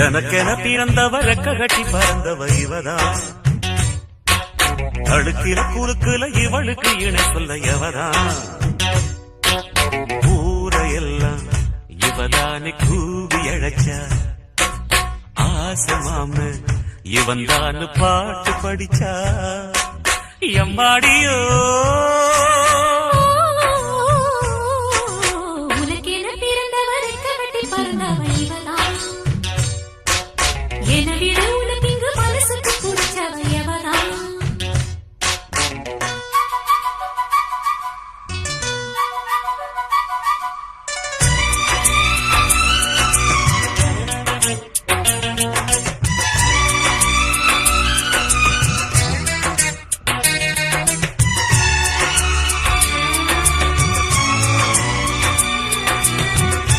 எனக்கென பிறந்தவ ரெக்க கட்டி பறந்தவ இவதான். அழுக்கில குறுக்குல இவளுக்கு இணை சொல்ல எவதான். ஊரையெல்லாம் இவதானே கூவி அழைச்சா. ஆசமாம இவன் தான் பாட்டு படிச்சா. எம்மாடியோ உனக்கென பிறந்தவர் ரெக்க கட்டி பறந்தவ இவதான்.